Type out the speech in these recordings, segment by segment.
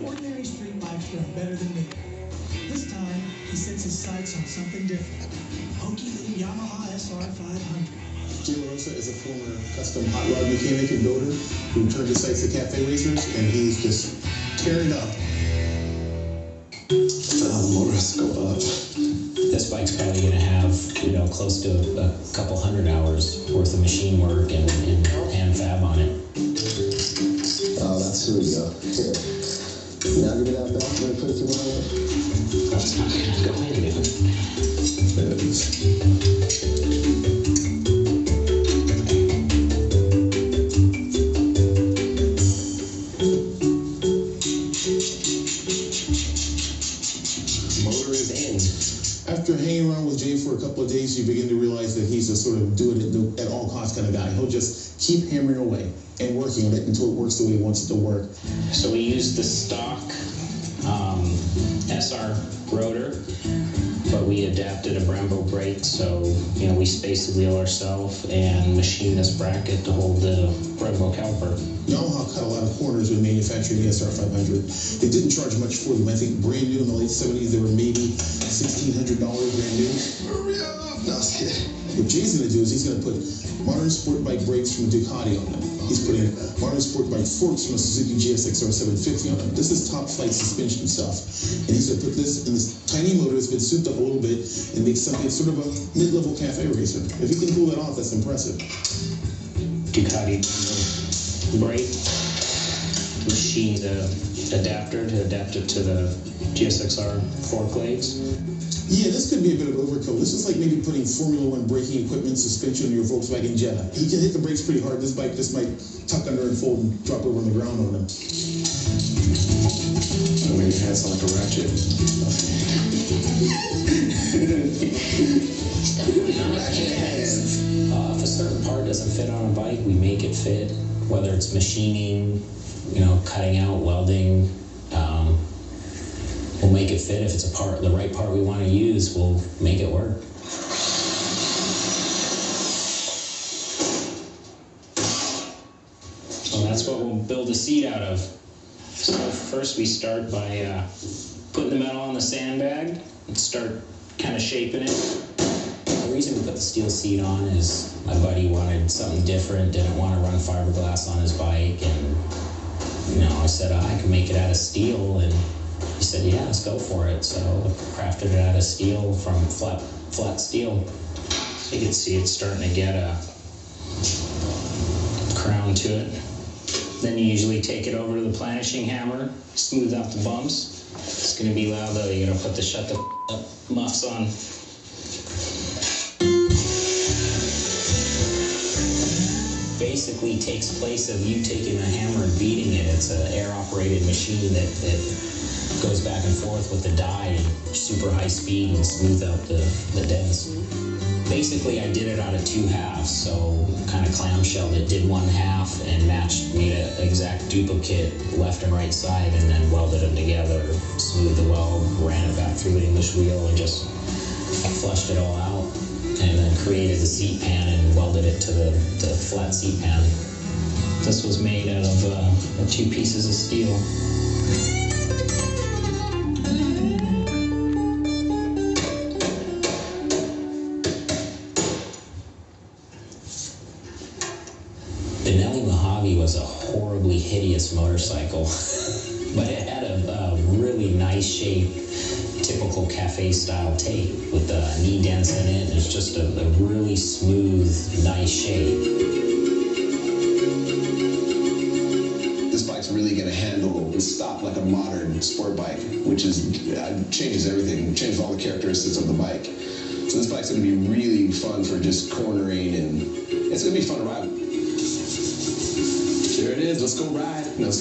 ordinary street bikes run better than me. This time, he sets his sights on something different. Hokey little Yamaha SR500. Jay LaRossa is a former custom hot rod mechanic and builder who turned his sights to cafe racers, and he's just tearing up. The motor has to go up. This bike's probably going to have, close to a couple hundred hours worth of machine work and hand fab on it. Oh, that's who we go. Here. Now give me that back. I'm going to put it through my way. That's not going to go in, dude. There it is. Motor is in. After hanging around with Jay for a couple of days, you begin to realize that he's a sort of do it at all costs kind of guy. He'll just keep hammering away and working on it until it works the way he wants it to work. So we used the stock SR rotor, but we adapted a Brembo brake, so we space the wheel ourselves and machine this bracket to hold the Brembo caliper. Yamaha cut a lot of corners when manufacturing the SR500. They didn't charge much for them. I think brand new in the late 70s, they were maybe $1,600 brand new. Hurry up! No, I was kidding. What Jay's going to do is he's going to put modern sport bike brakes from a Ducati on them. He's putting modern sport bike forks from a Suzuki GSX-R750 on them. This is top flight suspension stuff. And he's going to put this in this tiny motor that's been souped up a little bit and make something sort of a mid-level cafe racer. If he can pull that off, that's impressive. Ducati brake, machine the adapter to adapt it to the GSX-R fork blades. Yeah, this could be a bit of overkill. This is like maybe putting Formula One braking equipment suspension on your Volkswagen Jetta. He can hit the brakes pretty hard. This bike just might tuck under and fold and drop over on the ground on him. I mean, your hands sound like a ratchet. Ratchet hands. If a certain part doesn't fit on a bike, we make it fit, whether it's machining, cutting out, welding. We'll make it fit. If it's the right part we want to use, we'll make it work. So that's what we'll build a seat out of. So first we start by putting the metal on the sandbag and start kind of shaping it. The reason we put the steel seat on is my buddy wanted something different, didn't want to run fiberglass on his bike, and I said I can make it out of steel, and he said, yeah, let's go for it. So crafted it out of steel from flat steel. So you can see it's starting to get a crown to it. Then you usually take it over to the planishing hammer, smooth out the bumps. It's going to be loud though. You're going to put the shut the up muffs on. Basically takes place of you taking a hammer and beating it. It's an air-operated machine that goes back and forth with the die at super high speed and smooth out the dents. Basically, I did it out of 2 halves, so kind of clamshelled it, did 1 half and made an exact duplicate left and right side, and then welded them together, smoothed the weld, ran it back through an English wheel, and just flushed it all out, and then created the seat pan and welded it to the flat seat pan. This was made out of 2 pieces of steel. Was a horribly hideous motorcycle, but it had a really nice shape, typical cafe style tape with knee dents in it. It's just a really smooth, nice shape. This bike's really going to handle and stop like a modern sport bike, which changes everything, changes all the characteristics of the bike. So this bike's going to be really fun for just cornering, and it's going to be fun to ride. There it is. Let's go ride. No,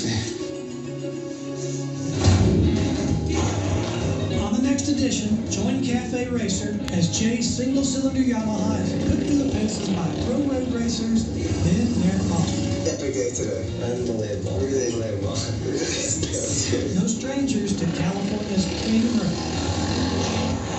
On the next edition, join Cafe Racer as Jay's single-cylinder Yamaha is put through the paces by pro road racers, then their mom. Epic day today. Unbelievable. Really unbelievable. No strangers to California's King Road.